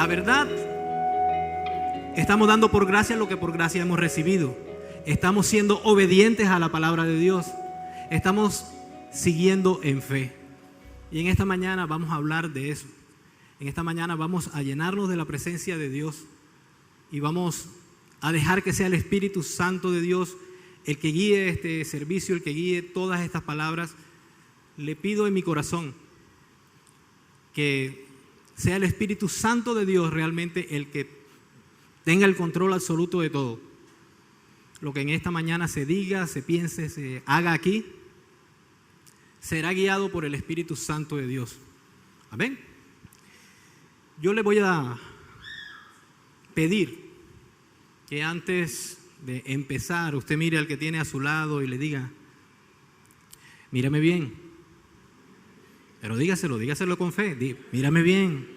La verdad, estamos dando por gracia lo que por gracia hemos recibido. Estamos siendo obedientes a la palabra de Dios. Estamos siguiendo en fe. Y en esta mañana vamos a hablar de eso. En esta mañana vamos a llenarnos de la presencia de Dios y vamos a dejar que sea el Espíritu Santo de Dios el que guíe este servicio, el que guíe todas estas palabras. Le pido en mi corazón que sea el Espíritu Santo de Dios realmente el que tenga el control absoluto de todo. Lo que en esta mañana se diga, se piense, se haga aquí, será guiado por el Espíritu Santo de Dios. Amén. Yo le voy a pedir que antes de empezar, usted mire al que tiene a su lado y le diga: mírame bien. Pero dígaselo con fe. Mírame bien.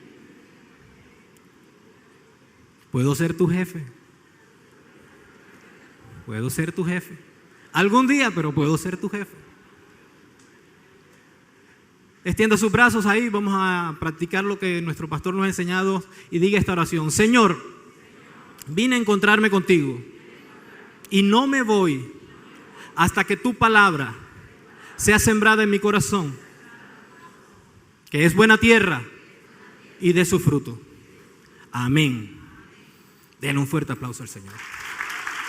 Puedo ser tu jefe. Puedo ser tu jefe. Algún día, pero puedo ser tu jefe. Extienda sus brazos ahí, vamos a practicar lo que nuestro pastor nos ha enseñado y diga esta oración: Señor, vine a encontrarme contigo y no me voy hasta que tu palabra sea sembrada en mi corazón, que es buena tierra y dé su fruto. Amén. Denle un fuerte aplauso al Señor.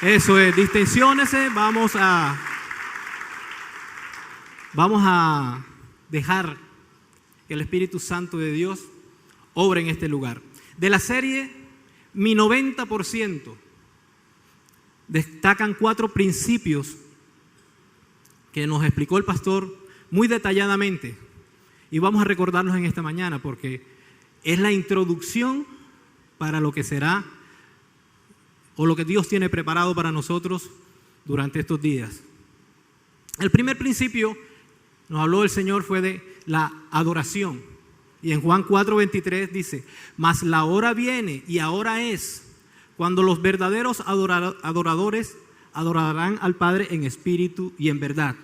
Eso es, distensiónese, vamos a dejar que el Espíritu Santo de Dios obre en este lugar. De la serie, mi 90% destacan 4 principios que nos explicó el pastor muy detalladamente y vamos a recordarlos en esta mañana porque es la introducción para lo que será o lo que Dios tiene preparado para nosotros durante estos días. El primer principio, nos habló el Señor, fue de la adoración. Y en Juan 4:23 dice: mas la hora viene y ahora es cuando los verdaderos adoradores adorarán al Padre en espíritu y en verdad.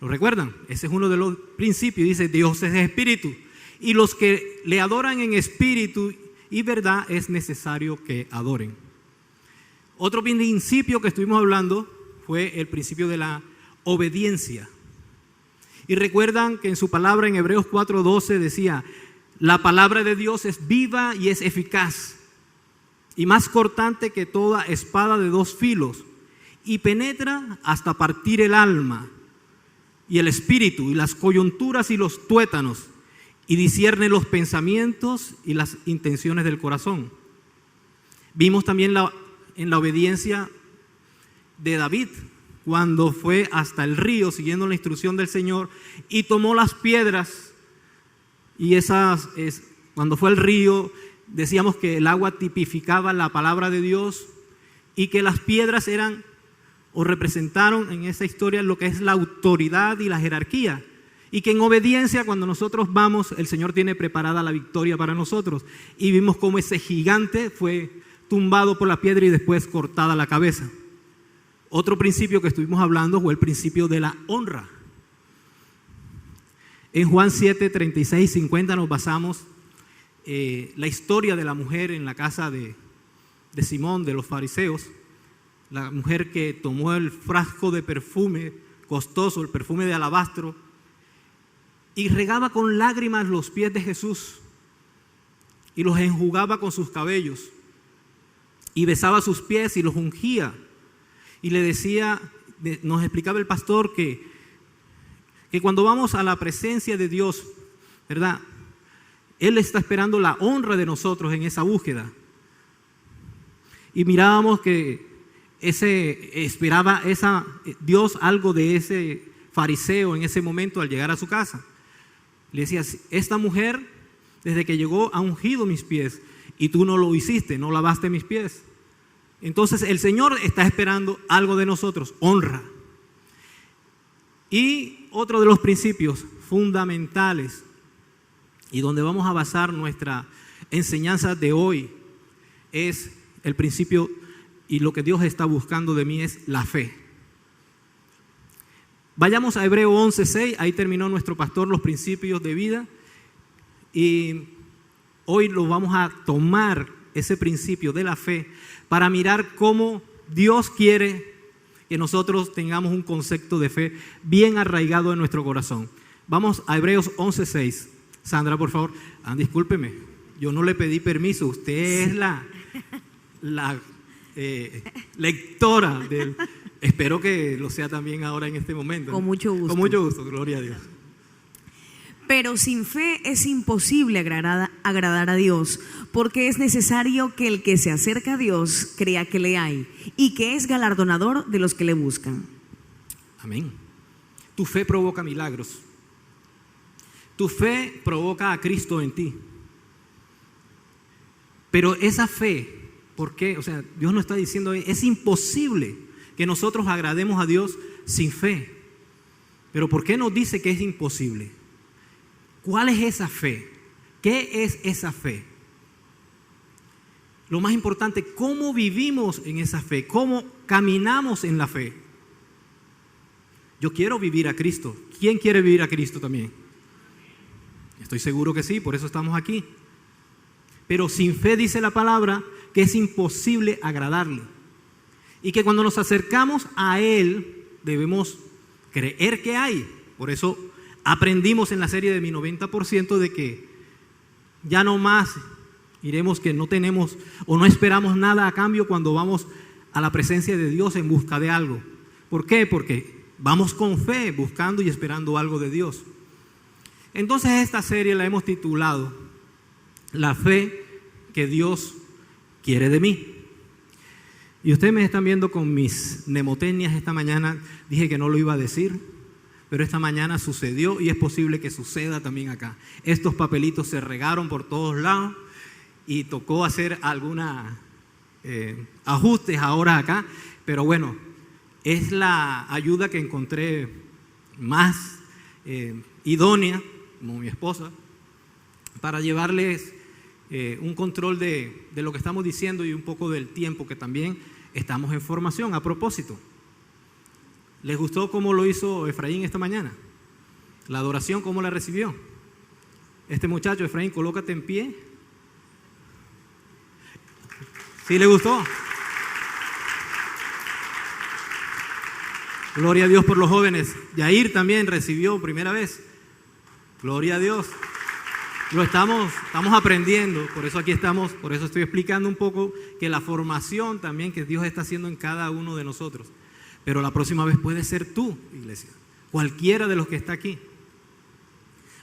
¿Lo recuerdan? Ese es uno de los principios. Dice: Dios es espíritu y los que le adoran en espíritu y verdad es necesario que adoren. Otro principio que estuvimos hablando fue el principio de la obediencia. Y recuerdan que en su palabra en Hebreos 4:12 decía: la palabra de Dios es viva y es eficaz y más cortante que toda espada de 2 filos y penetra hasta partir el alma y el espíritu y las coyunturas y los tuétanos y discierne los pensamientos y las intenciones del corazón. Vimos también en la obediencia de David, cuando fue hasta el río siguiendo la instrucción del Señor y tomó las piedras y cuando fue al río decíamos que el agua tipificaba la palabra de Dios y que las piedras eran o representaron en esa historia lo que es la autoridad y la jerarquía y que en obediencia cuando nosotros vamos el Señor tiene preparada la victoria para nosotros y vimos cómo ese gigante fue tumbado por la piedra y después cortada la cabeza. Otro principio que estuvimos hablando fue el principio de la honra. En Juan 7:36-50 nos basamos la historia de la mujer en la casa de Simón, de los fariseos, la mujer que tomó el frasco de perfume costoso, el perfume de alabastro, y regaba con lágrimas los pies de Jesús y los enjugaba con sus cabellos y besaba sus pies y los ungía. Y le decía, nos explicaba el pastor que cuando vamos a la presencia de Dios, ¿verdad? Él está esperando la honra de nosotros en esa búsqueda. Y mirábamos que esperaba Dios algo de ese fariseo en ese momento al llegar a su casa. Le decía: esta mujer desde que llegó ha ungido mis pies y tú no lo hiciste, no lavaste mis pies. Entonces el Señor está esperando algo de nosotros, honra. Y otro de los principios fundamentales y donde vamos a basar nuestra enseñanza de hoy es el principio y lo que Dios está buscando de mí es la fe. Vayamos a Hebreos 11:6, ahí terminó nuestro pastor los principios de vida y hoy lo vamos a tomar, ese principio de la fe, para mirar cómo Dios quiere que nosotros tengamos un concepto de fe bien arraigado en nuestro corazón. Vamos a Hebreos 11:6. Sandra, por favor. Discúlpeme, yo no le pedí permiso, usted es la lectora del... Espero que lo sea también ahora en este momento. Con mucho gusto. Con mucho gusto, gloria a Dios. Pero sin fe es imposible agradar a Dios, porque es necesario que el que se acerca a Dios crea que le hay y que es galardonador de los que le buscan. Amén. Tu fe provoca milagros. Tu fe provoca a Cristo en ti. Pero esa fe, ¿por qué? O sea, Dios nos está diciendo, es imposible que nosotros agrademos a Dios sin fe. Pero ¿por qué nos dice que es imposible? ¿Cuál es esa fe? ¿Qué es esa fe? Lo más importante, ¿cómo vivimos en esa fe? ¿Cómo caminamos en la fe? Yo quiero vivir a Cristo. ¿Quién quiere vivir a Cristo también? Estoy seguro que sí, por eso estamos aquí. Pero sin fe dice la palabra que es imposible agradarle. Y que cuando nos acercamos a Él debemos creer que hay. Por eso aprendimos en la serie de mi 90% de que ya no más iremos que no tenemos o no esperamos nada a cambio cuando vamos a la presencia de Dios en busca de algo. ¿Por qué? Porque vamos con fe buscando y esperando algo de Dios. Entonces esta serie la hemos titulado La fe que Dios quiere de mí. Y ustedes me están viendo con mis mnemotecnias esta mañana. Dije que no lo iba a decir, pero esta mañana sucedió y es posible que suceda también acá. Estos papelitos se regaron por todos lados y tocó hacer algunos ajustes ahora acá, pero bueno, es la ayuda que encontré más idónea, como mi esposa, para llevarles un control de lo que estamos diciendo y un poco del tiempo que también estamos en formación. A propósito, ¿les gustó cómo lo hizo Efraín esta mañana? La adoración, ¿cómo la recibió? Este muchacho, Efraín, colócate en pie. ¿Sí le gustó? Gloria a Dios por los jóvenes. Yair también recibió primera vez. Gloria a Dios. Lo estamos aprendiendo, por eso aquí estamos, por eso estoy explicando un poco que la formación también que Dios está haciendo en cada uno de nosotros. Pero la próxima vez puede ser tú, iglesia, cualquiera de los que está aquí.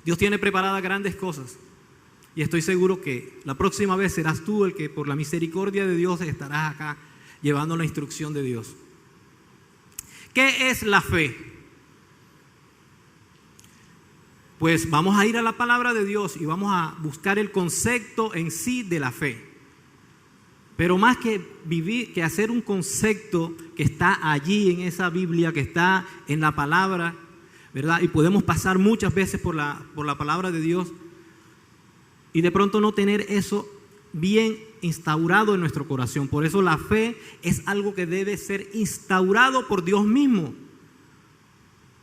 Dios tiene preparadas grandes cosas y estoy seguro que la próxima vez serás tú el que por la misericordia de Dios estarás acá llevando la instrucción de Dios. ¿Qué es la fe? Pues vamos a ir a la palabra de Dios y vamos a buscar el concepto en sí de la fe. Pero más que vivir, que hacer un concepto que está allí en esa Biblia, que está en la palabra, ¿verdad? Y podemos pasar muchas veces por la palabra de Dios y de pronto no tener eso bien instaurado en nuestro corazón. Por eso la fe es algo que debe ser instaurado por Dios mismo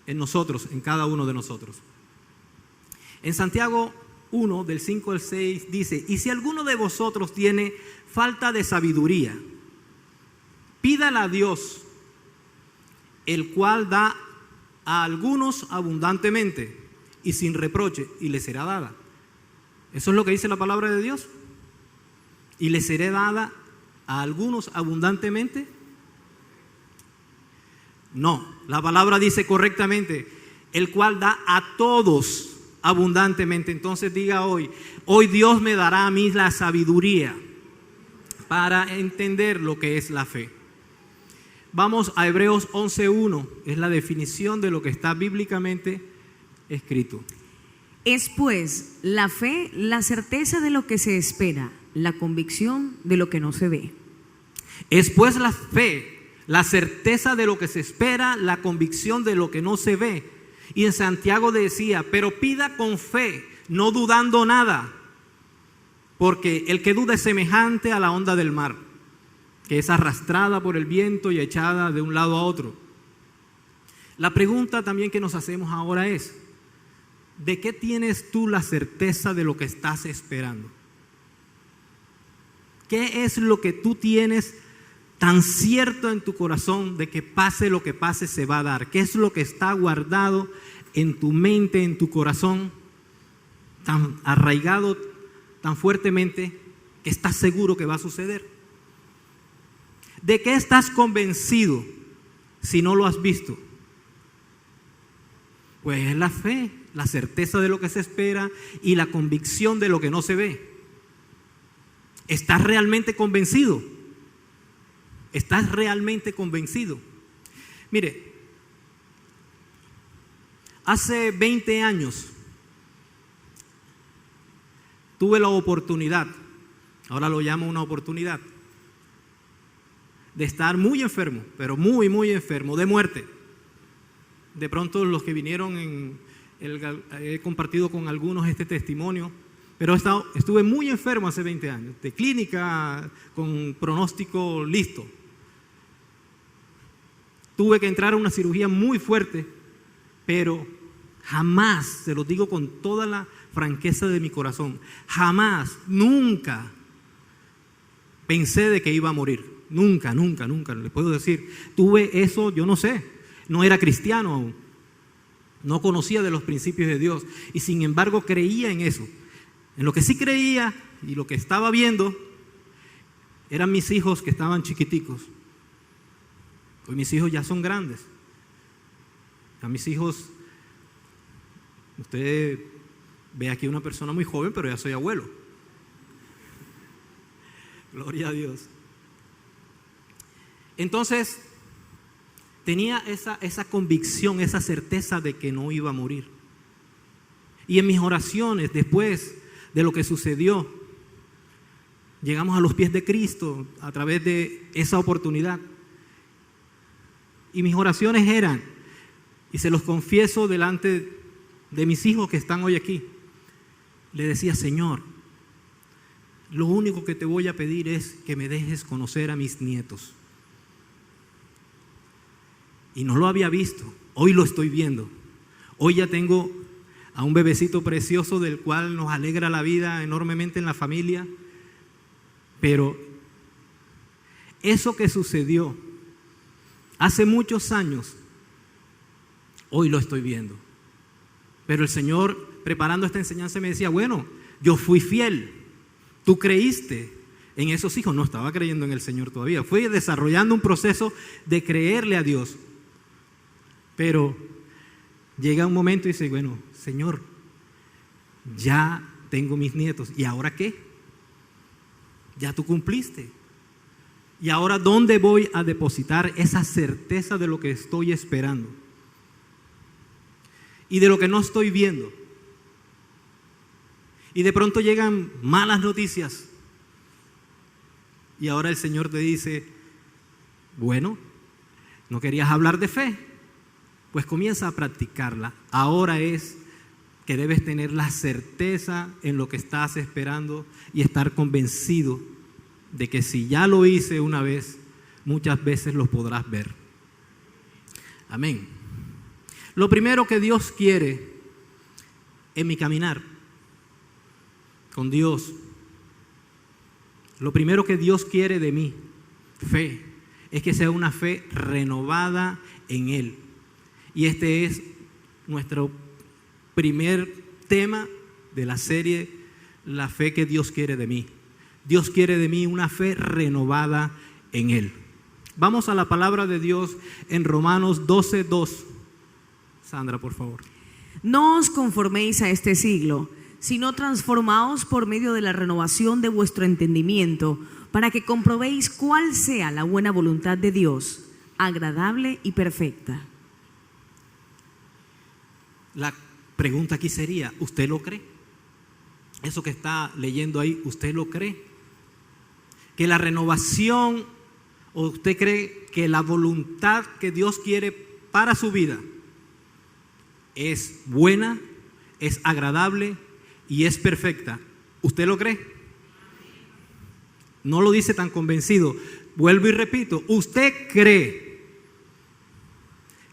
en nosotros, en cada uno de nosotros. En Santiago 1, del 5 al 6, dice: y si alguno de vosotros tiene falta de sabiduría, pídala a Dios, el cual da a algunos abundantemente y sin reproche, y le será dada. Eso es lo que dice la palabra de Dios. Y le será dada a algunos abundantemente. No, la palabra dice correctamente, el cual da a todos abundantemente. Entonces diga hoy Dios me dará a mí la sabiduría para entender lo que es la fe. Vamos a Hebreos 11:1, es la definición de lo que está bíblicamente escrito. Es pues la fe, la certeza de lo que se espera, la convicción de lo que no se ve. Es pues la fe, la certeza de lo que se espera, la convicción de lo que no se ve. Y en Santiago decía: pero pida con fe, no dudando nada, porque el que duda es semejante a la onda del mar, que es arrastrada por el viento y echada de un lado a otro. La pregunta también que nos hacemos ahora es: ¿de qué tienes tú la certeza de lo que estás esperando? ¿Qué es lo que tú tienes tan cierto en tu corazón de que pase lo que pase se va a dar? ¿Qué es lo que está guardado en tu mente, en tu corazón, tan arraigado, tan fuertemente, que estás seguro que va a suceder? ¿De qué estás convencido si no lo has visto? Pues es la fe, la certeza de lo que se espera y la convicción de lo que no se ve. ¿Estás realmente convencido? ¿Estás realmente convencido? Mire, hace 20 años tuve la oportunidad, ahora lo llamo una oportunidad, de estar muy enfermo, pero muy, muy enfermo, de muerte. De pronto los que vinieron, he compartido con algunos este testimonio, pero estuve muy enfermo hace 20 años, de clínica, con pronóstico listo. Tuve que entrar a una cirugía muy fuerte, pero jamás, se lo digo con toda la franqueza de mi corazón, jamás, nunca pensé de que iba a morir. Nunca, le puedo decir. Tuve eso, yo no sé, no era cristiano aún, no conocía de los principios de Dios y sin embargo creía en eso. En lo que sí creía y lo que estaba viendo eran mis hijos que estaban chiquiticos. Hoy mis hijos ya son grandes. A mis hijos, usted ve aquí una persona muy joven, pero ya soy abuelo. Gloria a Dios. Entonces, tenía esa convicción, esa certeza de que no iba a morir. Y en mis oraciones, después de lo que sucedió, llegamos a los pies de Cristo a través de esa oportunidad. Y mis oraciones eran, y se los confieso delante de mis hijos que están hoy aquí, le decía: Señor, lo único que te voy a pedir es que me dejes conocer a mis nietos. Y no lo había visto, hoy lo estoy viendo. Hoy ya tengo a un bebecito precioso del cual nos alegra la vida enormemente en la familia. Pero eso que sucedió hace muchos años, hoy lo estoy viendo. Pero el Señor, preparando esta enseñanza, me decía: bueno, yo fui fiel, tú creíste en esos hijos. No estaba creyendo en el Señor todavía, fui desarrollando un proceso de creerle a Dios. Pero llega un momento y dice: bueno, Señor, ya tengo mis nietos, ¿y ahora qué? Ya tú cumpliste. ¿Y ahora dónde voy a depositar esa certeza de lo que estoy esperando? Y de lo que no estoy viendo. Y de pronto llegan malas noticias. Y ahora el Señor te dice: bueno, ¿no querías hablar de fe? Pues comienza a practicarla. Ahora es que debes tener la certeza en lo que estás esperando y estar convencido de que si ya lo hice una vez, muchas veces lo podrás ver. Amén. Lo primero que Dios quiere en mi caminar con Dios, lo primero que Dios quiere de mí, fe, es que sea una fe renovada en Él. Y este es nuestro primer tema de la serie, la fe que Dios quiere de mí. Dios quiere de mí una fe renovada en Él. Vamos a la palabra de Dios en Romanos 12:2. Sandra, por favor. No os conforméis a este siglo, sino transformaos por medio de la renovación de vuestro entendimiento, para que comprobéis cuál sea la buena voluntad de Dios, agradable y perfecta. La pregunta aquí sería: ¿usted lo cree? Eso que está leyendo ahí, ¿usted lo cree? Que la renovación, o usted cree que la voluntad que Dios quiere para su vida es buena, es agradable y es perfecta. ¿Usted lo cree? No lo dice tan convencido. Vuelvo y repito, ¿usted cree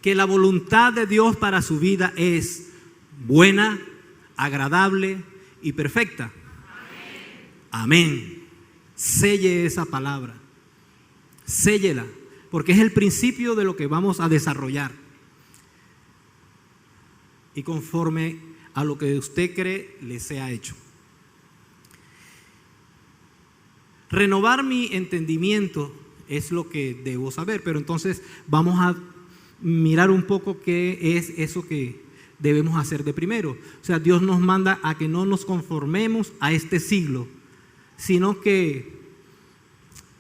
que la voluntad de Dios para su vida es buena, agradable y perfecta? Amén. selle esa palabra, séllela, porque es el principio de lo que vamos a desarrollar. Y conforme a lo que usted cree, le sea hecho. Renovar mi entendimiento es lo que debo saber, pero entonces vamos a mirar un poco qué es eso que debemos hacer de primero. O sea, Dios nos manda a que no nos conformemos a este siglo, sino que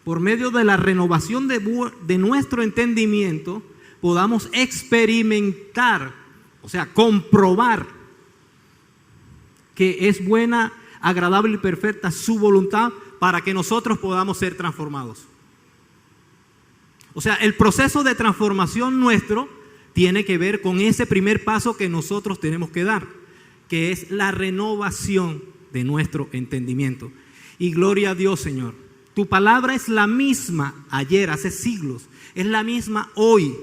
por medio de la renovación de nuestro entendimiento podamos experimentar, o sea, comprobar que es buena, agradable y perfecta su voluntad para que nosotros podamos ser transformados. O sea, el proceso de transformación nuestro tiene que ver con ese primer paso que nosotros tenemos que dar, que es la renovación de nuestro entendimiento. Y gloria a Dios, Señor. Tu palabra es la misma ayer, hace siglos, es la misma hoy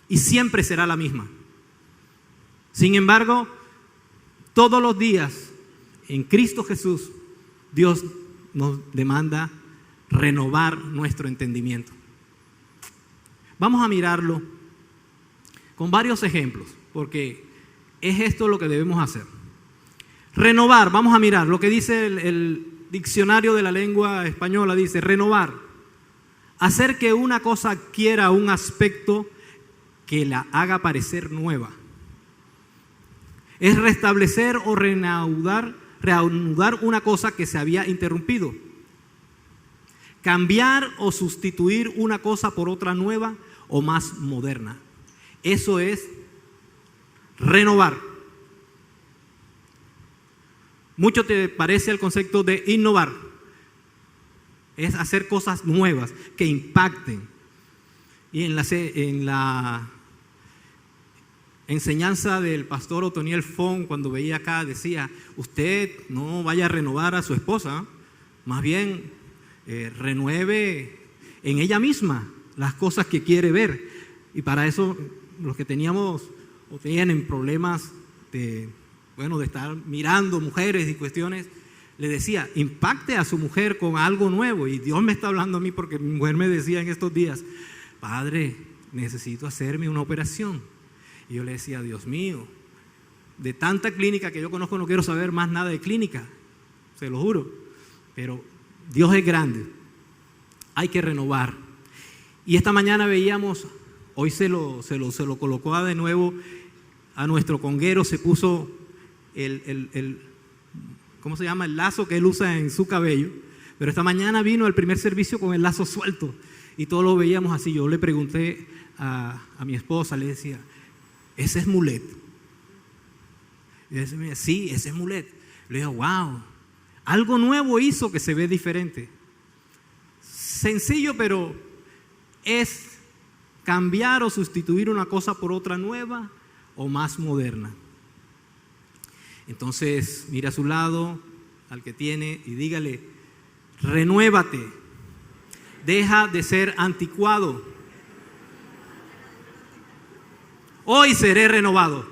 y siempre será la misma. Sin embargo, todos los días en Cristo Jesús, Dios nos demanda renovar nuestro entendimiento. Vamos a mirarlo con varios ejemplos, porque es esto lo que debemos hacer. Renovar, vamos a mirar lo que dice el diccionario de la lengua española, dice renovar, hacer que una cosa adquiera un aspecto que la haga parecer nueva. Es restablecer o reanudar una cosa que se había interrumpido. Cambiar o sustituir una cosa por otra nueva o más moderna. Eso es renovar. Mucho te parece el concepto de innovar. Es hacer cosas nuevas que impacten. Y en la enseñanza del pastor Otoniel Fon, cuando veía acá, decía, usted no vaya a renovar a su esposa, más bien renueve en ella misma las cosas que quiere ver. Y para eso los que teníamos o tenían problemas de estar mirando mujeres y cuestiones, le decía, impacte a su mujer con algo nuevo. Y Dios me está hablando a mí porque mi mujer me decía en estos días, padre, necesito hacerme una operación. Y yo le decía, Dios mío, de tanta clínica que yo conozco no quiero saber más nada de clínica, se lo juro. Pero Dios es grande, hay que renovar. Y esta mañana veíamos, hoy se lo colocó de nuevo a nuestro conguero, se puso ¿cómo se llama? El lazo que él usa en su cabello. Pero esta mañana vino al primer servicio con el lazo suelto y todos lo veíamos así. Yo le pregunté a mi esposa, le decía, ¿ese es mulet? Y ella decía, sí, ese es mulet. Le dije, wow, algo nuevo hizo que se ve diferente. Sencillo, pero es cambiar o sustituir una cosa por otra nueva o más moderna. Entonces, mira a su lado, al que tiene, y dígale, renuévate, deja de ser anticuado. Hoy seré renovado.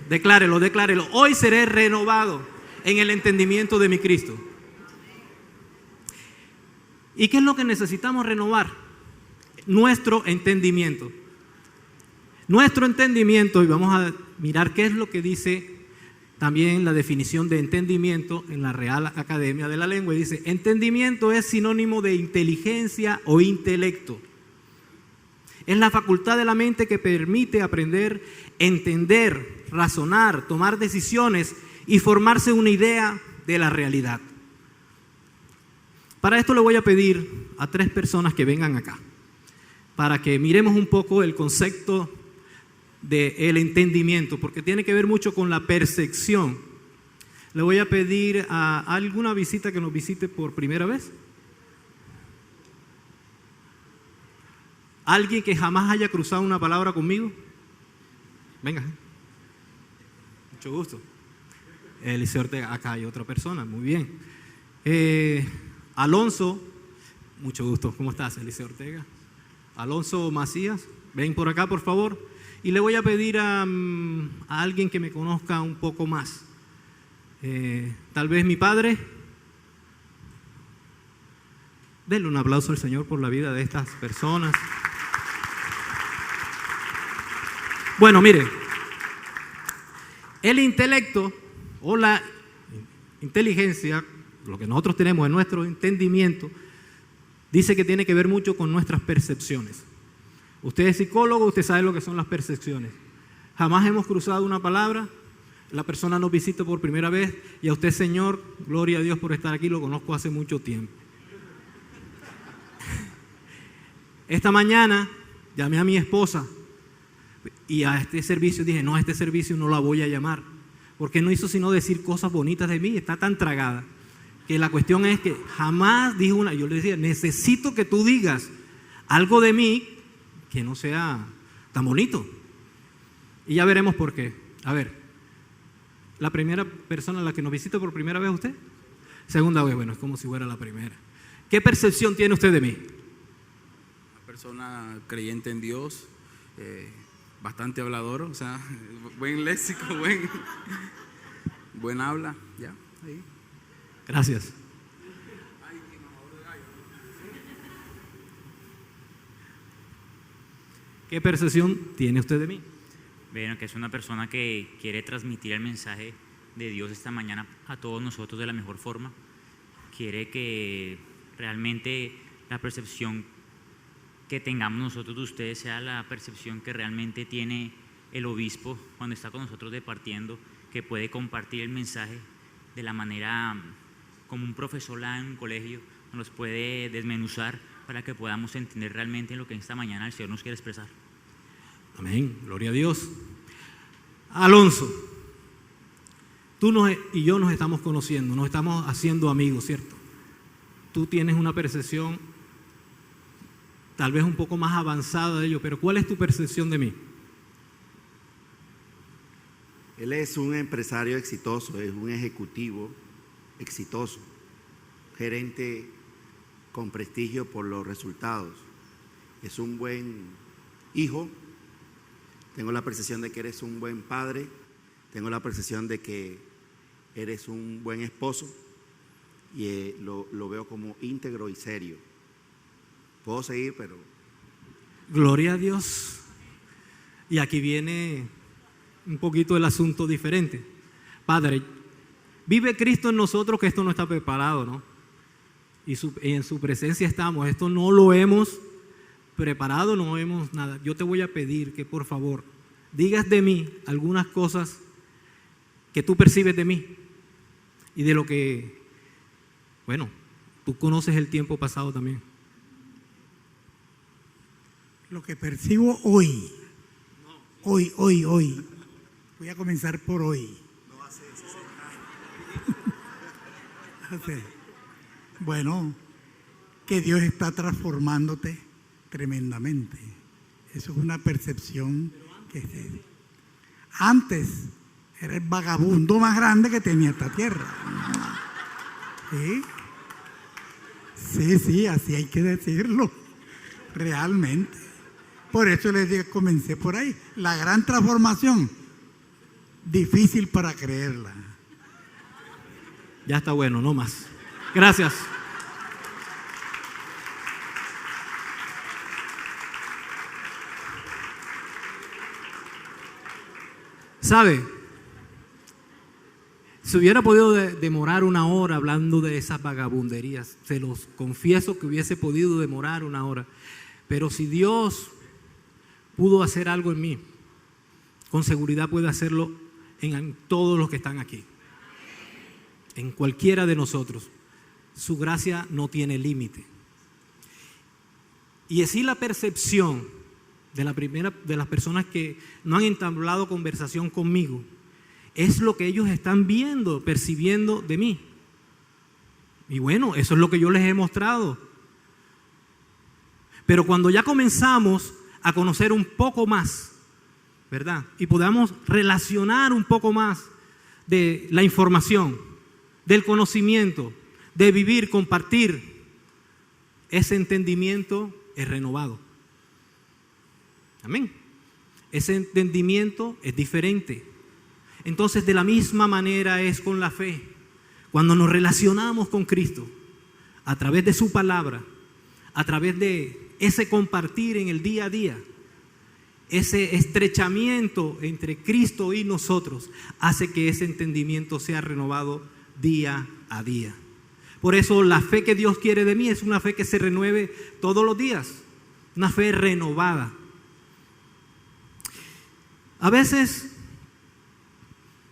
Declárelo, hoy seré renovado en el entendimiento de mi Cristo. ¿Y qué es lo que necesitamos renovar? Nuestro entendimiento. Nuestro entendimiento, y vamos a mirar qué es lo que dice también la definición de entendimiento en la Real Academia de la Lengua. Y dice, entendimiento es sinónimo de inteligencia o intelecto. Es la facultad de la mente que permite aprender, entender, razonar, tomar decisiones y formarse una idea de la realidad. Para esto le voy a pedir a 3 personas que vengan acá, para que miremos un poco el concepto del entendimiento, porque tiene que ver mucho con la percepción. Le voy a pedir a alguna visita que nos visite por primera vez. ¿Alguien que jamás haya cruzado una palabra conmigo? Venga. Mucho gusto. Eliseo Ortega, acá hay otra persona, muy bien. Alonso, mucho gusto. ¿Cómo estás, Eliseo Ortega? Alonso Macías, ven por acá, por favor. Y le voy a pedir a alguien que me conozca un poco más. Tal vez mi padre. Denle un aplauso al Señor por la vida de estas personas. Bueno, mire, el intelecto o la inteligencia, lo que nosotros tenemos en nuestro entendimiento, dice que tiene que ver mucho con nuestras percepciones. Usted es psicólogo, usted sabe lo que son las percepciones. Jamás hemos cruzado una palabra, la persona nos visita por primera vez y a usted, Señor, gloria a Dios por estar aquí, lo conozco hace mucho tiempo. Esta mañana llamé a mi esposa y a este servicio dije, no, a este servicio no la voy a llamar, porque no hizo sino decir cosas bonitas de mí, está tan tragada, que la cuestión es que jamás dijo una, yo le decía, necesito que tú digas algo de mí que no sea tan bonito. Y ya veremos por qué. A ver, la primera persona a la que nos visita por primera vez usted, segunda vez, bueno, es como si fuera la primera. ¿Qué percepción tiene usted de mí? Una persona creyente en Dios, bastante hablador, o sea, buen léxico, buen habla, ya, ahí. Gracias. ¿Qué percepción tiene usted de mí? Bueno, que es una persona que quiere transmitir el mensaje de Dios esta mañana a todos nosotros de la mejor forma. Quiere que realmente la percepción que tengamos nosotros de ustedes sea la percepción que realmente tiene el obispo cuando está con nosotros departiendo, que puede compartir el mensaje de la manera como un profesor en un colegio nos puede desmenuzar para que podamos entender realmente lo que esta mañana el Señor nos quiere expresar. Amén, gloria a Dios. Alonso, tú y yo nos estamos conociendo, nos estamos haciendo amigos, ¿cierto? Tú tienes una percepción tal vez un poco más avanzada de ello, pero ¿cuál es tu percepción de mí? Él es un empresario exitoso, es un ejecutivo exitoso, gerente con prestigio por los resultados. Es un buen hijo. Tengo la percepción de que eres un buen padre. Tengo la percepción de que eres un buen esposo. Y lo veo como íntegro y serio. Puedo seguir, pero... Gloria a Dios. Y aquí viene un poquito el asunto diferente. Padre, vive Cristo en nosotros, que esto no está preparado, ¿no? Y en su presencia estamos. Esto no lo hemos preparado, no vemos nada. Yo te voy a pedir que por favor digas de mí algunas cosas que tú percibes de mí y de lo que, bueno, tú conoces el tiempo pasado también. Lo que percibo hoy. Voy a comenzar por hoy. No hace 60 años. Bueno, que Dios está transformándote tremendamente. Eso es una percepción que antes era el vagabundo más grande que tenía esta tierra. Sí, así hay que decirlo, realmente. Por eso les digo, comencé por ahí. La gran transformación, difícil para creerla. Ya está bueno, no más. Gracias. ¿Sabe? Si hubiera podido demorar una hora hablando de esas vagabunderías, se los confieso que hubiese podido demorar una hora. Pero si Dios pudo hacer algo en mí, con seguridad puede hacerlo en todos los que están aquí, en cualquiera de nosotros. Su gracia no tiene límite. Y así la percepción de las personas que no han entablado conversación conmigo es lo que ellos están viendo, percibiendo de mí. Y bueno, eso es lo que yo les he mostrado. Pero cuando ya comenzamos a conocer un poco más, ¿verdad? Y podamos relacionar un poco más de la información, del conocimiento, de vivir, compartir, ese entendimiento es renovado. Amén. Ese entendimiento es diferente. Entonces, de la misma manera es con la fe. Cuando nos relacionamos con Cristo, a través de su palabra, a través de ese compartir en el día a día, ese estrechamiento entre Cristo y nosotros, hace que ese entendimiento sea renovado día a día. Por eso la fe que Dios quiere de mí es una fe que se renueve todos los días, una fe renovada. A veces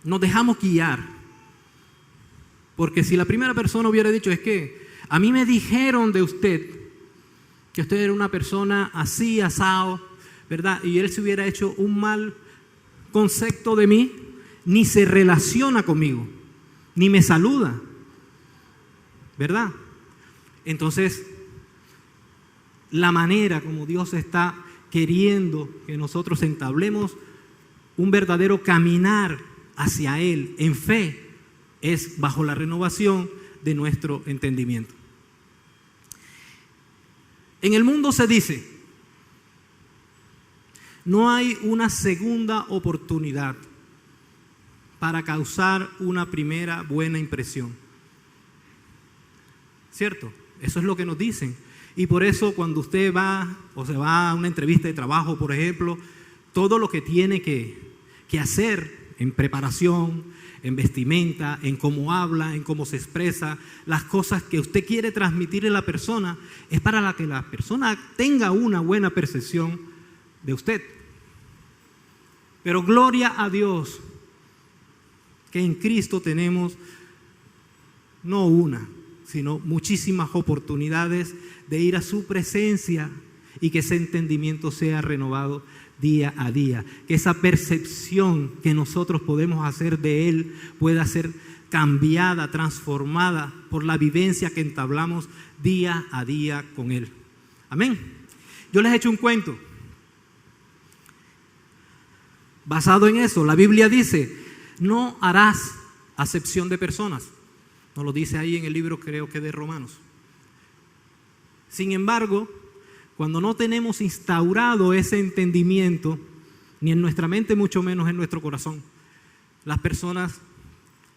nos dejamos guiar, porque si la primera persona hubiera dicho, es que a mí me dijeron de usted que usted era una persona así, asado, ¿verdad? Y él se hubiera hecho un mal concepto de mí, ni se relaciona conmigo, ni me saluda, ¿verdad? Entonces, la manera como Dios está queriendo que nosotros entablemos un verdadero caminar hacia Él en fe es bajo la renovación de nuestro entendimiento. En el mundo se dice, no hay una segunda oportunidad para causar una primera buena impresión. ¿Cierto? Eso es lo que nos dicen. Y por eso cuando usted va o se va a una entrevista de trabajo, por ejemplo, todo lo que tiene que hacer en preparación, en vestimenta, en cómo habla, en cómo se expresa, las cosas que usted quiere transmitirle a la persona, es para que la persona tenga una buena percepción de usted. Pero gloria a Dios que en Cristo tenemos no una, sino muchísimas oportunidades de ir a su presencia y que ese entendimiento sea renovado día a día, que esa percepción que nosotros podemos hacer de Él pueda ser cambiada, transformada por la vivencia que entablamos día a día con Él. Amén. Yo les he hecho un cuento basado en eso. La Biblia dice, no harás acepción de personas. Nos lo dice ahí en el libro, creo que de Romanos. Sin embargo, cuando no tenemos instaurado ese entendimiento, ni en nuestra mente, mucho menos en nuestro corazón, las personas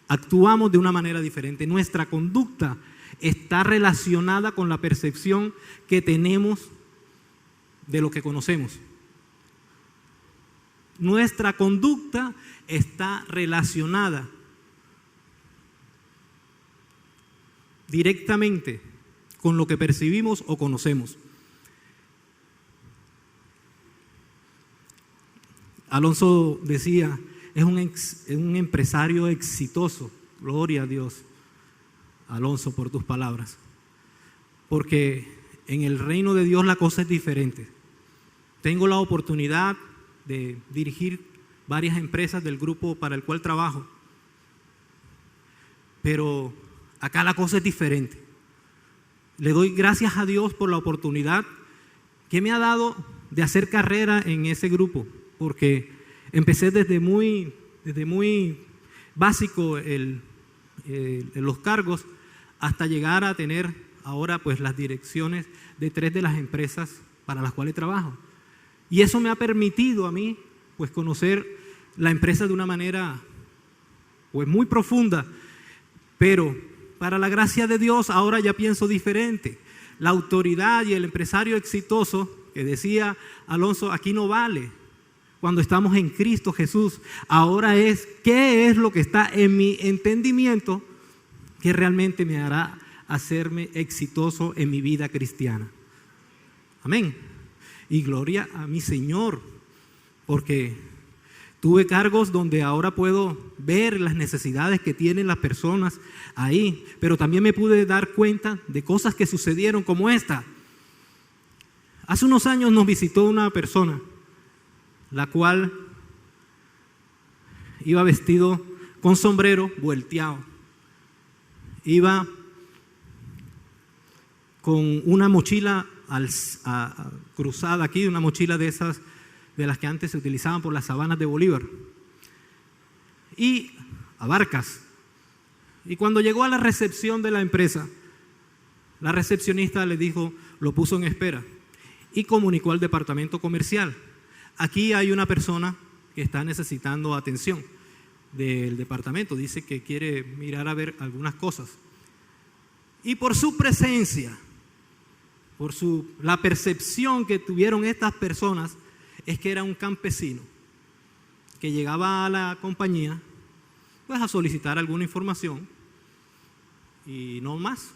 actuamos de una manera diferente. Nuestra conducta está relacionada con la percepción que tenemos de lo que conocemos. Nuestra conducta está relacionada directamente con lo que percibimos o conocemos. Alonso decía, es un empresario exitoso. Gloria a Dios, Alonso, por tus palabras. Porque en el reino de Dios la cosa es diferente. Tengo la oportunidad de dirigir varias empresas del grupo para el cual trabajo. Pero acá la cosa es diferente. Le doy gracias a Dios por la oportunidad que me ha dado de hacer carrera en ese grupo, porque empecé desde muy básico los cargos hasta llegar a tener ahora pues las direcciones de 3 de las empresas para las cuales trabajo. Y eso me ha permitido a mí pues conocer la empresa de una manera pues muy profunda, pero para la gracia de Dios ahora ya pienso diferente. La autoridad y el empresario exitoso que decía Alonso, aquí no vale cuando estamos en Cristo Jesús. Ahora es qué es lo que está en mi entendimiento que realmente me hará hacerme exitoso en mi vida cristiana. Amén. Y gloria a mi Señor, porque tuve cargos donde ahora puedo ver las necesidades que tienen las personas ahí, pero también me pude dar cuenta de cosas que sucedieron como esta. Hace unos años nos visitó una persona, la cual iba vestido con sombrero volteado, iba con una mochila cruzada aquí, una mochila de esas de las que antes se utilizaban por las sabanas de Bolívar, y abarcas. Y cuando llegó a la recepción de la empresa, la recepcionista le dijo, lo puso en espera y comunicó al departamento comercial. Aquí hay una persona que está necesitando atención del departamento, dice que quiere mirar a ver algunas cosas. Y por su presencia, por la percepción que tuvieron estas personas, es que era un campesino que llegaba a la compañía pues a solicitar alguna información y no más.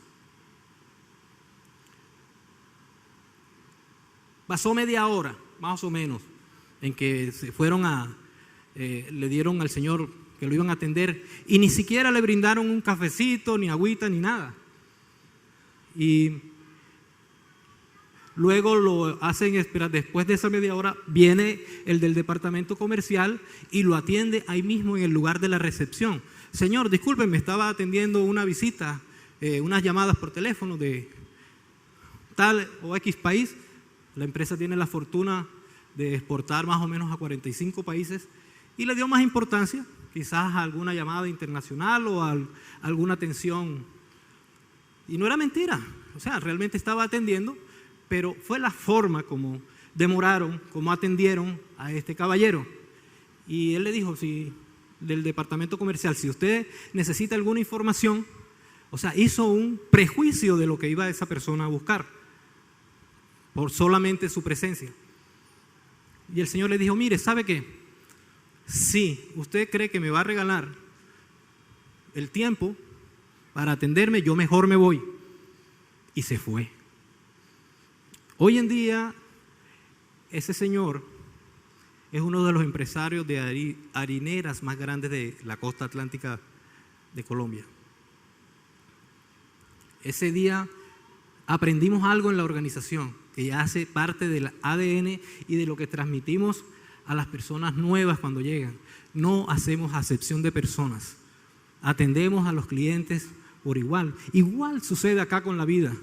Pasó media hora, más o menos, en que se fueron le dieron al señor que lo iban a atender y ni siquiera le brindaron un cafecito, ni agüita, ni nada. Y luego lo hacen esperar. Después de esa media hora viene el del departamento comercial y lo atiende ahí mismo en el lugar de la recepción. Señor, discúlpeme, estaba atendiendo una visita, unas llamadas por teléfono de tal o X país. La empresa tiene la fortuna de exportar más o menos a 45 países y le dio más importancia, quizás a alguna llamada internacional o a alguna atención. Y no era mentira, o sea, realmente estaba atendiendo, pero fue la forma como demoraron, como atendieron a este caballero. Y él le dijo, del departamento comercial, si usted necesita alguna información, o sea, hizo un prejuicio de lo que iba esa persona a buscar por solamente su presencia. Y el Señor le dijo, mire, ¿sabe qué? Si usted cree que me va a regalar el tiempo para atenderme, yo mejor me voy. Y se fue. Hoy en día, ese señor es uno de los empresarios de harineras más grandes de la costa atlántica de Colombia. Ese día aprendimos algo en la organización que ya hace parte del ADN y de lo que transmitimos a las personas nuevas cuando llegan. No hacemos acepción de personas, atendemos a los clientes por igual. Igual sucede acá con la vida.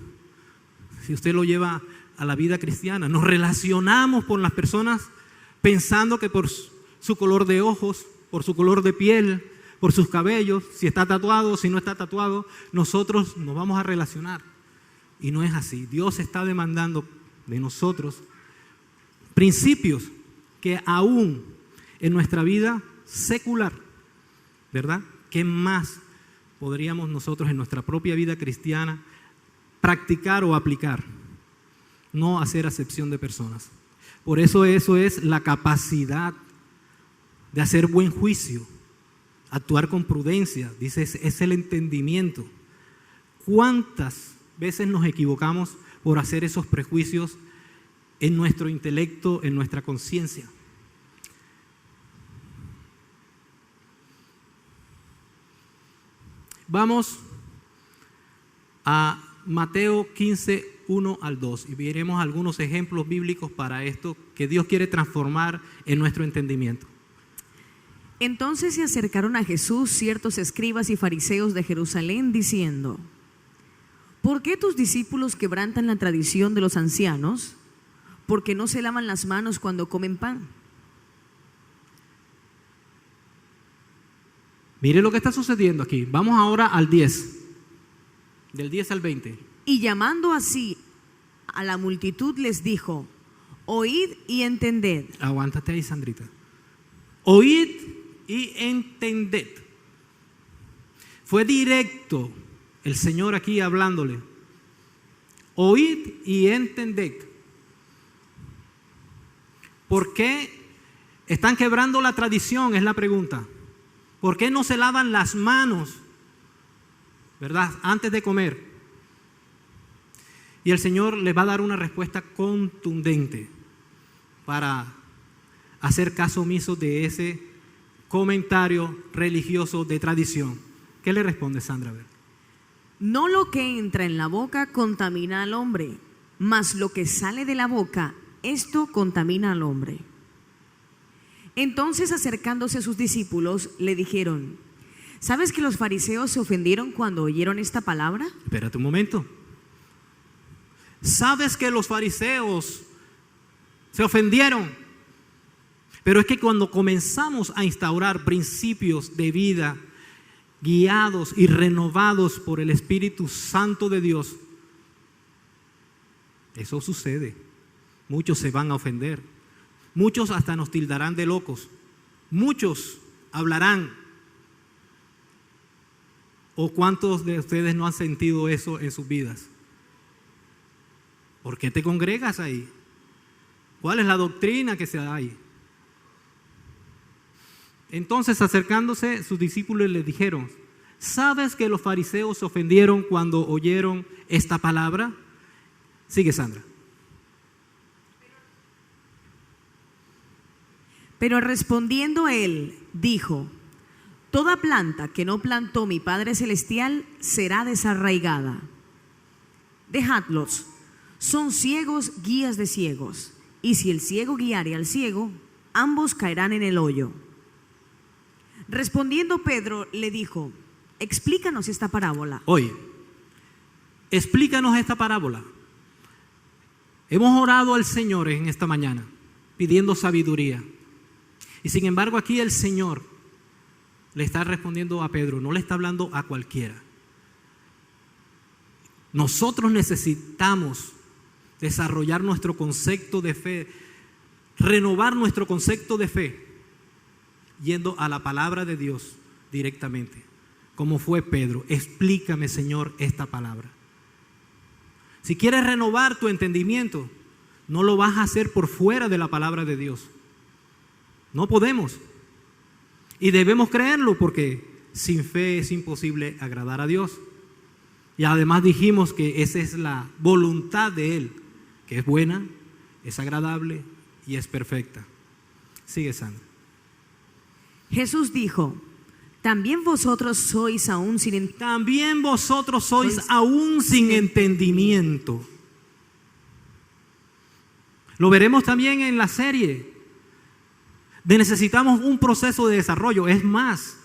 Si usted lo lleva a la vida cristiana, nos relacionamos con las personas pensando que por su color de ojos, por su color de piel, por sus cabellos, si está tatuado, si no está tatuado, nosotros nos vamos a relacionar. Y no es así. Dios está demandando de nosotros principios que aún en nuestra vida secular, ¿verdad? ¿Qué más podríamos nosotros en nuestra propia vida cristiana practicar o aplicar? No hacer acepción de personas. Por eso es la capacidad de hacer buen juicio, actuar con prudencia. Dice, es el entendimiento. ¿Cuántas veces nos equivocamos por hacer esos prejuicios en nuestro intelecto, en nuestra conciencia? Vamos a Mateo 15, 1 al 2 y veremos algunos ejemplos bíblicos para esto que Dios quiere transformar en nuestro entendimiento. Entonces se acercaron a Jesús ciertos escribas y fariseos de Jerusalén diciendo: ¿por qué tus discípulos quebrantan la tradición de los ancianos? Porque no se lavan las manos cuando comen pan. Mire lo que está sucediendo aquí. Vamos ahora al 10, del 10 al 20. Y llamando así a la multitud les dijo: oíd y entended. Aguántate ahí, Sandrita. Oíd y entended. Fue directo el Señor aquí hablándole. Oíd y entended. ¿Por qué están quebrando la tradición? Es la pregunta. ¿Por qué no se lavan las manos, verdad, antes de comer? Y el Señor les va a dar una respuesta contundente para hacer caso omiso de ese comentario religioso de tradición. ¿Qué le responde Sandra? A ver. No lo que entra en la boca contamina al hombre, mas lo que sale de la boca, esto contamina al hombre. Entonces, acercándose a sus discípulos, le dijeron: ¿sabes que los fariseos se ofendieron cuando oyeron esta palabra? Espérate un momento. ¿Sabes que los fariseos se ofendieron? Pero es que cuando comenzamos a instaurar principios de vida guiados y renovados por el Espíritu Santo de Dios, eso sucede. Muchos se van a ofender. Muchos hasta nos tildarán de locos. Muchos hablarán ¿O cuántos de ustedes no han sentido eso en sus vidas? ¿Por qué te congregas ahí? ¿Cuál es la doctrina que se da ahí? Entonces, acercándose, sus discípulos le dijeron: ¿sabes que los fariseos se ofendieron cuando oyeron esta palabra? Sigue, Sandra. Pero respondiendo él, dijo: toda planta que no plantó mi Padre Celestial será desarraigada. Dejadlos, son ciegos guías de ciegos, y si el ciego guiare al ciego, ambos caerán en el hoyo. Respondiendo Pedro le dijo: explícanos esta parábola. Oye, explícanos esta parábola. Hemos orado al Señor en esta mañana, pidiendo sabiduría. Y sin embargo aquí el Señor le está respondiendo a Pedro, no le está hablando a cualquiera. Nosotros necesitamos desarrollar nuestro concepto de fe, renovar nuestro concepto de fe, yendo a la palabra de Dios directamente, como fue Pedro. Explícame, Señor, esta palabra. Si quieres renovar tu entendimiento, no lo vas a hacer por fuera de la palabra de Dios. No podemos. Y debemos creerlo, porque sin fe es imposible agradar a Dios. Y además dijimos que esa es la voluntad de Él, que es buena, es agradable y es perfecta. Sigue, Sandra. Jesús dijo: también vosotros sois aún sin entendimiento. Lo veremos también en la serie. Necesitamos un proceso de desarrollo. Es más,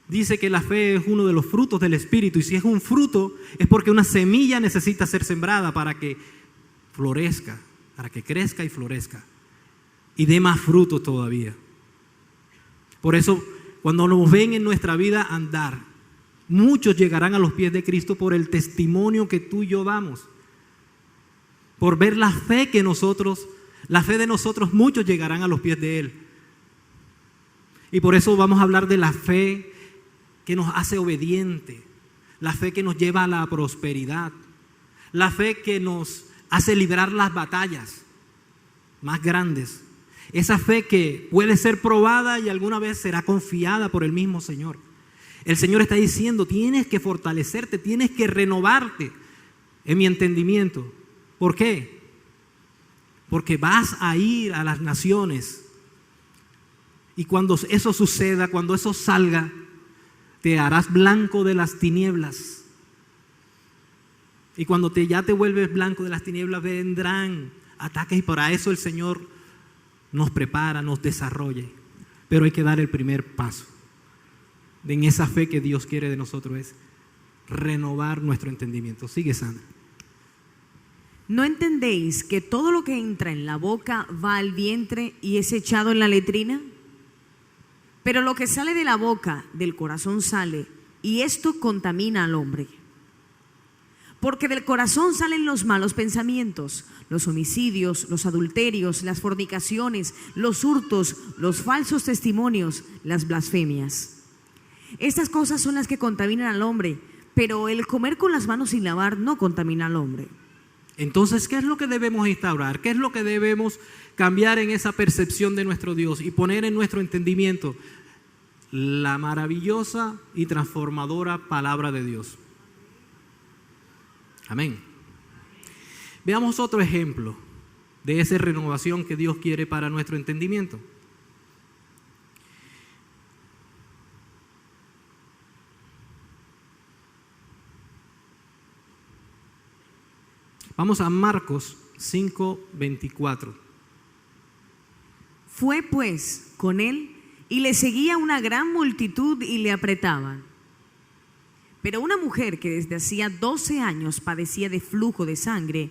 dice que la fe es uno de los frutos del Espíritu, y si es un fruto es porque una semilla necesita ser sembrada para que florezca, para que crezca y florezca y dé más fruto todavía. Por eso, cuando nos ven en nuestra vida andar, muchos llegarán a los pies de Cristo por el testimonio que tú y yo damos, por ver la fe de nosotros, muchos llegarán a los pies de Él. Y por eso vamos a hablar de la fe que nos hace obediente, la fe que nos lleva a la prosperidad, la fe que nos hace librar las batallas más grandes, esa fe que puede ser probada y alguna vez será confiada por el mismo Señor. El Señor está diciendo: tienes que fortalecerte, tienes que renovarte en mi entendimiento. ¿Por qué? Porque vas a ir a las naciones, y cuando eso suceda, cuando eso salga, te harás blanco de las tinieblas. Y cuando ya te vuelves blanco de las tinieblas, vendrán ataques, y para eso el Señor nos prepara, nos desarrolla. Pero hay que dar el primer paso en esa fe que Dios quiere de nosotros, es renovar nuestro entendimiento. Sigue, Sandra. ¿No entendéis que todo lo que entra en la boca va al vientre y es echado en la letrina? Pero lo que sale de la boca, del corazón sale, y esto contamina al hombre. Porque del corazón salen los malos pensamientos, los homicidios, los adulterios, las fornicaciones, los hurtos, los falsos testimonios, las blasfemias. Estas cosas son las que contaminan al hombre, pero el comer con las manos sin lavar no contamina al hombre. Entonces, ¿qué es lo que debemos instaurar? ¿Qué es lo que debemos cambiar en esa percepción de nuestro Dios y poner en nuestro entendimiento? La maravillosa y transformadora palabra de Dios. Amén. Veamos otro ejemplo de esa renovación que Dios quiere para nuestro entendimiento. Vamos a Marcos 5:24. Fue pues con él y le seguía una gran multitud y le apretaban. Pero una mujer que desde hacía 12 años padecía de flujo de sangre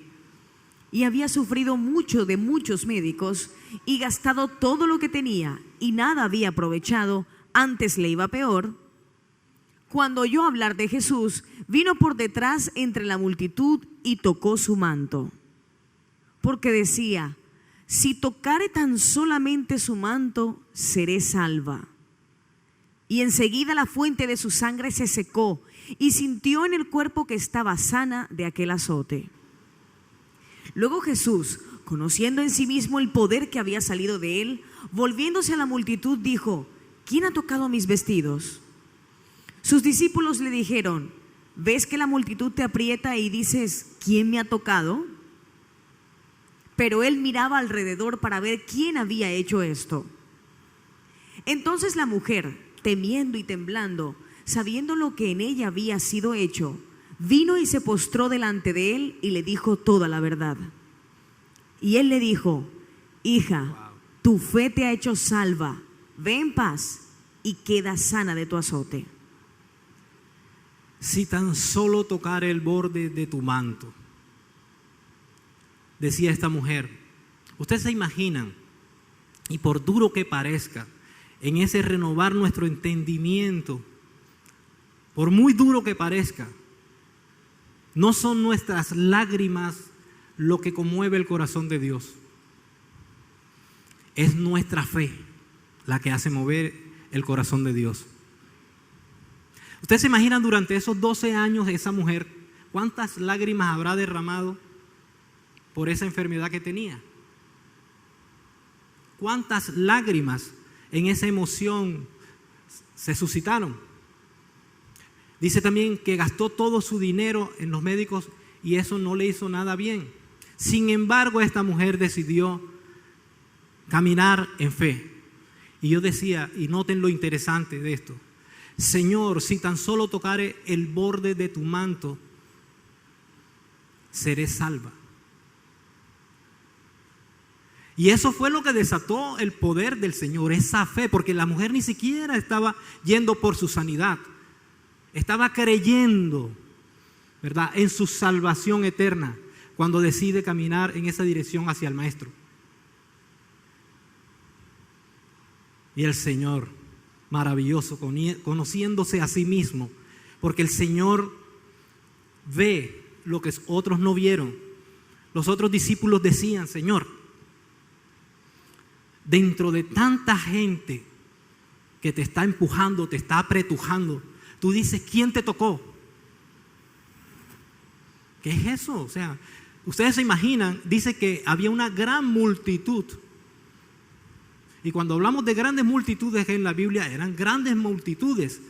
y había sufrido mucho de muchos médicos y gastado todo lo que tenía y nada había aprovechado, antes le iba peor, cuando oyó hablar de Jesús, vino por detrás entre la multitud y tocó su manto, porque decía: si tocare tan solamente su manto, seré salva. Y enseguida la fuente de su sangre se secó y sintió en el cuerpo que estaba sana de aquel azote. Luego Jesús, conociendo en sí mismo el poder que había salido de él, volviéndose a la multitud, dijo: ¿Quién ha tocado mis vestidos? Sus discípulos le dijeron: ¿ves que la multitud te aprieta y dices: ¿quién me ha tocado? Pero él miraba alrededor para ver quién había hecho esto. Entonces la mujer, temiendo y temblando, sabiendo lo que en ella había sido hecho, vino y se postró delante de él y le dijo toda la verdad. Y él le dijo: hija, tu fe te ha hecho salva, ve en paz y queda sana de tu azote. Si tan solo tocare el borde de tu manto, decía esta mujer. Ustedes se imaginan, y por duro que parezca, en ese renovar nuestro entendimiento, por muy duro que parezca, no son nuestras lágrimas lo que conmueve el corazón de Dios. Es nuestra fe la que hace mover el corazón de Dios. Ustedes se imaginan durante esos 12 años de esa mujer, ¿cuántas lágrimas habrá derramado por esa enfermedad que tenía? ¿Cuántas lágrimas en esa emoción se suscitaron? Dice también que gastó todo su dinero en los médicos y eso no le hizo nada bien. Sin embargo, esta mujer decidió caminar en fe. Y yo decía, y noten lo interesante de esto: Señor, si tan solo tocare el borde de tu manto, seré salva. Y eso fue lo que desató el poder del Señor, esa fe, porque la mujer ni siquiera estaba yendo por su sanidad, estaba creyendo, ¿verdad?, en su salvación eterna cuando decide caminar en esa dirección hacia el Maestro. Y el Señor, maravilloso, conociéndose a sí mismo, porque el Señor ve lo que otros no vieron. Los otros discípulos decían: Señor, dentro de tanta gente que te está empujando, te está apretujando, tú dices: ¿quién te tocó? ¿Qué es eso? O sea, ustedes se imaginan, dice que había una gran multitud. Y cuando hablamos de grandes multitudes en la Biblia, eran grandes multitudes.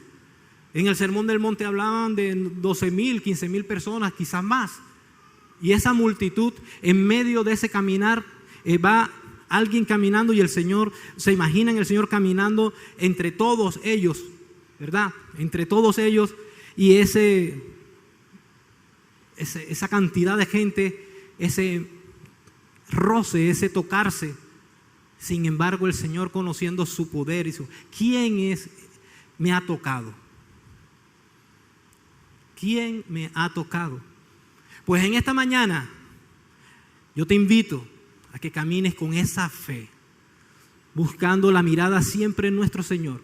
En el Sermón del Monte hablaban de 12,000, 15,000 personas, quizás más. Y esa multitud, en medio de ese caminar, va alguien caminando y el Señor, se imaginan el Señor caminando entre todos ellos, ¿verdad? Entre todos ellos, y esa cantidad de gente, ese roce, ese tocarse. Sin embargo, el Señor, conociendo su poder, dice: ¿quién me ha tocado? ¿Quién me ha tocado? Pues en esta mañana yo te invito a que camines con esa fe, buscando la mirada siempre en nuestro Señor,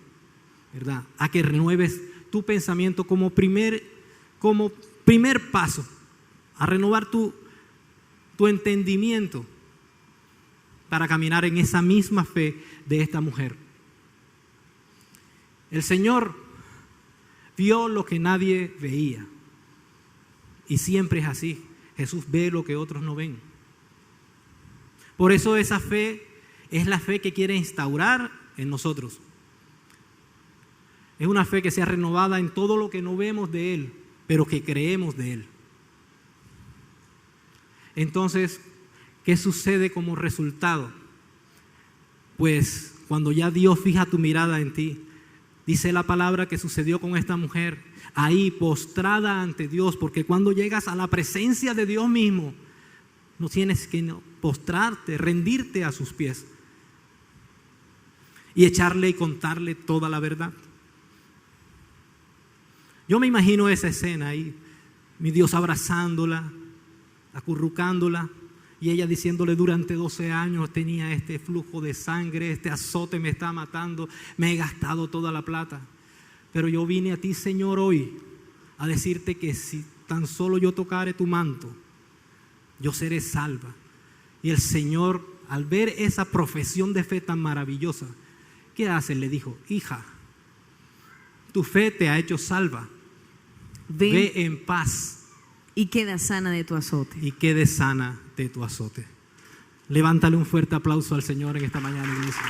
¿verdad? A que renueves tu pensamiento como primer paso, a renovar tu entendimiento para caminar en esa misma fe de esta mujer. El Señor vio lo que nadie veía, y siempre es así. Jesús ve lo que otros no ven. Por eso esa fe es la fe que quiere instaurar en nosotros. Es una fe que sea renovada en todo lo que no vemos de Él, pero que creemos de Él. Entonces, ¿qué sucede como resultado? Pues cuando ya Dios fija tu mirada en ti, dice la palabra que sucedió con esta mujer, ahí postrada ante Dios, porque cuando llegas a la presencia de Dios mismo, no tienes que postrarte, rendirte a sus pies y echarle y contarle toda la verdad. Yo me imagino esa escena ahí, mi Dios abrazándola, acurrucándola, y ella diciéndole: durante 12 años tenía este flujo de sangre, este azote me está matando, me he gastado toda la plata, pero yo vine a ti, Señor, hoy a decirte que si tan solo yo tocare tu manto, yo seré salva. Y el Señor, al ver esa profesión de fe tan maravillosa, ¿qué hace? Le dijo: hija, Tu fe te ha hecho salva. Ve en paz y queda sana de tu azote. y quede sana de tu azote. Levántale un fuerte aplauso al Señor en esta mañana, iglesia.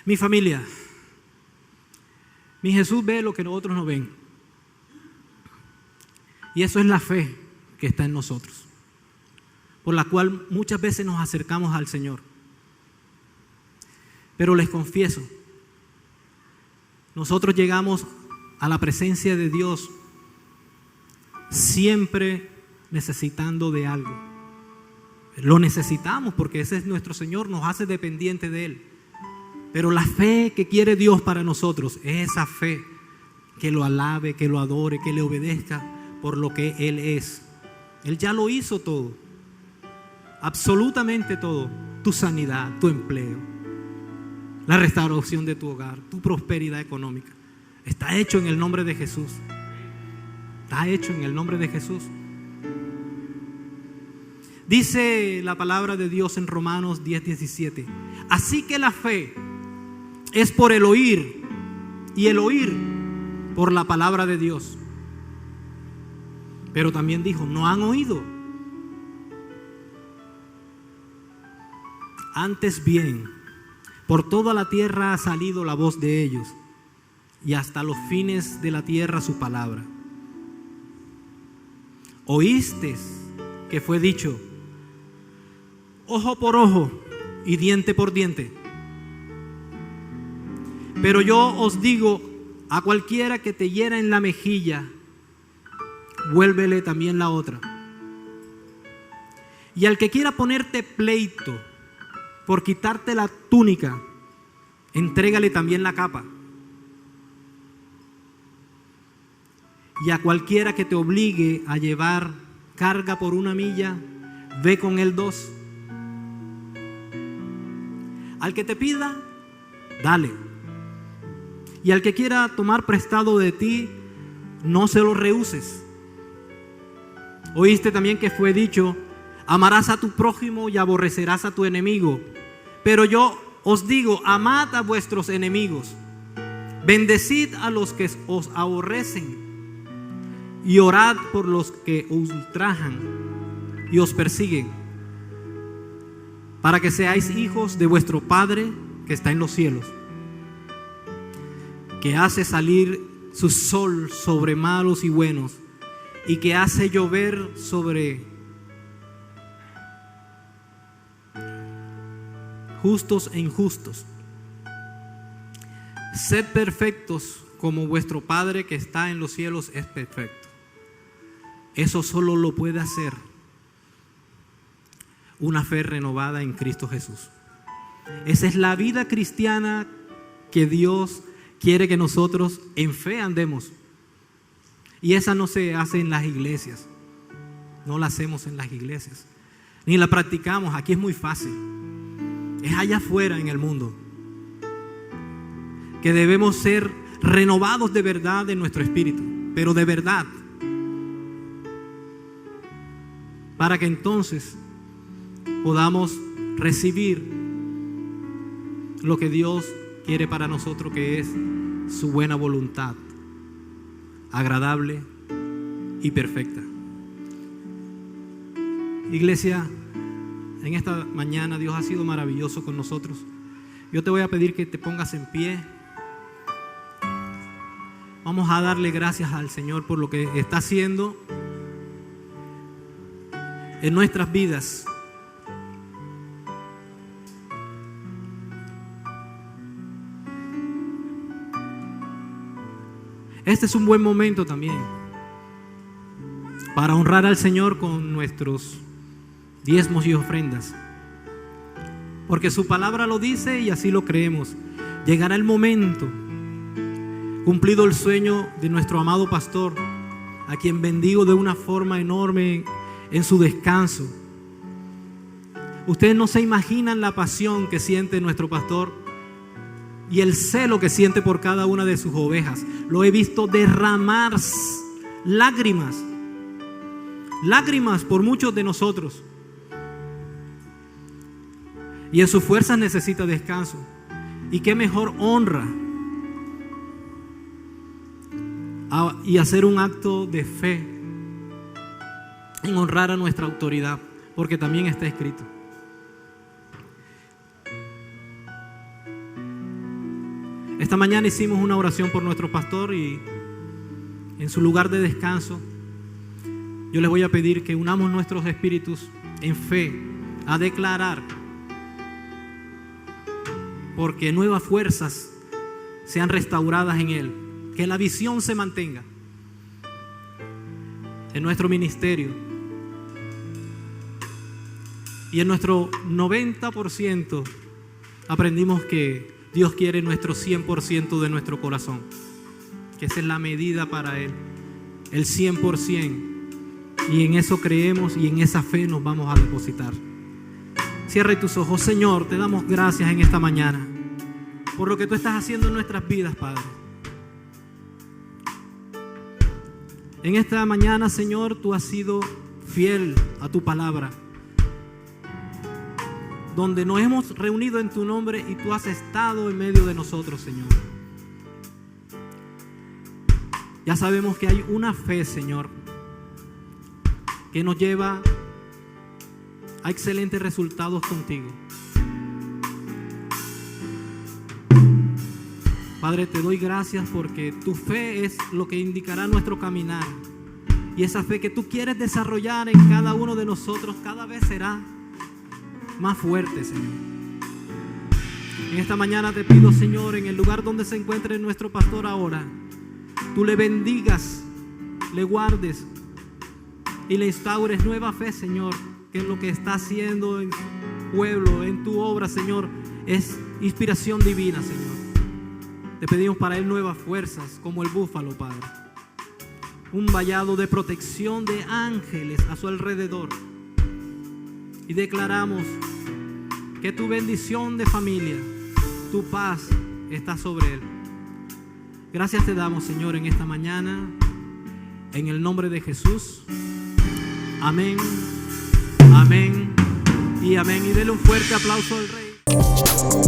Mi familia, mi Jesús ve lo que otros no ven. Y eso es la fe que está en nosotros, por la cual muchas veces nos acercamos al Señor. Pero les confieso, nosotros llegamos a la presencia de Dios siempre necesitando de algo. Lo necesitamos porque ese es nuestro Señor, nos hace dependiente de Él. Pero la fe que quiere Dios para nosotros es esa fe que lo alabe, que lo adore, que le obedezca por lo que Él es. Él ya lo hizo todo, absolutamente todo. Tu sanidad, tu empleo, la restauración de tu hogar, tu prosperidad económica. Está hecho en el nombre de Jesús. Está hecho en el nombre de Jesús. Dice la palabra de Dios en Romanos 10:17. Así que la fe es por el oír, y el oír por la palabra de Dios. Pero también dijo, no han oído. Antes bien, por toda la tierra ha salido la voz de ellos, y hasta los fines de la tierra su palabra. Oísteis que fue dicho, ojo por ojo y diente por diente. Pero yo os digo, a cualquiera que te hiera en la mejilla, vuélvele también la otra. Y al que quiera ponerte pleito por quitarte la túnica, entrégale también la capa. Y a cualquiera que te obligue a llevar carga por 1 milla, ve con él 2. Al que te pida, dale. Y al que quiera tomar prestado de ti, no se lo rehuses. Oíste también que fue dicho, amarás a tu prójimo y aborrecerás a tu enemigo. Pero yo os digo, amad a vuestros enemigos, bendecid a los que os aborrecen, y orad por los que os ultrajan y os persiguen, para que seáis hijos de vuestro Padre que está en los cielos, que hace salir su sol sobre malos y buenos, y que hace llover sobre justos e injustos. Sed perfectos como vuestro Padre que está en los cielos es perfecto. Eso solo lo puede hacer una fe renovada en Cristo Jesús. Esa es la vida cristiana que Dios quiere que nosotros en fe andemos. Y esa no se hace en las iglesias. No la hacemos en las iglesias. Ni la practicamos. Aquí es muy fácil. Es allá afuera en el mundo que debemos ser renovados de verdad en nuestro espíritu. Pero de verdad. Para que entonces podamos recibir lo que Dios quiere para nosotros, que es su buena voluntad, agradable y perfecta. Iglesia, en esta mañana Dios ha sido maravilloso con nosotros. Yo te voy a pedir que te pongas en pie. Vamos a darle gracias al Señor por lo que está haciendo en nuestras vidas. Este es un buen momento también para honrar al Señor con nuestros diezmos y ofrendas, porque su palabra lo dice y así lo creemos. Llegará el momento, cumplido el sueño de nuestro amado pastor, a quien bendigo de una forma enorme en su descanso. Ustedes no se imaginan la pasión que siente nuestro pastor y el celo que siente por cada una de sus ovejas. Lo he visto derramar lágrimas lágrimas por muchos de nosotros. Y en sus fuerzas necesita descanso. Y qué mejor honra y hacer un acto de fe en honrar a nuestra autoridad, porque también está escrito. Esta mañana hicimos una oración por nuestro pastor y en su lugar de descanso yo les voy a pedir que unamos nuestros espíritus en fe a declarar, porque nuevas fuerzas sean restauradas en él, que la visión se mantenga en nuestro ministerio y en nuestro 90% aprendimos que Dios quiere nuestro 100% de nuestro corazón, que esa es la medida para Él, el 100%, y en eso creemos y en esa fe nos vamos a depositar. Cierra tus ojos. Señor, te damos gracias en esta mañana por lo que tú estás haciendo en nuestras vidas, Padre. En esta mañana, Señor, tú has sido fiel a tu palabra, donde nos hemos reunido en tu nombre y tú has estado en medio de nosotros, Señor. Ya sabemos que hay una fe, Señor, que nos lleva a excelentes resultados contigo. Padre, te doy gracias porque tu fe es lo que indicará nuestro caminar. Y esa fe que tú quieres desarrollar en cada uno de nosotros cada vez será más fuerte, Señor. En esta mañana te pido, Señor, en el lugar donde se encuentre nuestro pastor ahora, tú le bendigas, le guardes y le instaures nueva fe, Señor, que lo que está haciendo en tu pueblo, en tu obra, Señor, es inspiración divina, Señor. Te pedimos para él nuevas fuerzas como el búfalo, Padre. Un vallado de protección de ángeles a su alrededor. Y declaramos que tu bendición de familia, tu paz está sobre él. Gracias te damos, Señor, en esta mañana. En el nombre de Jesús. Amén. Amén y amén. Y denle un fuerte aplauso al Rey.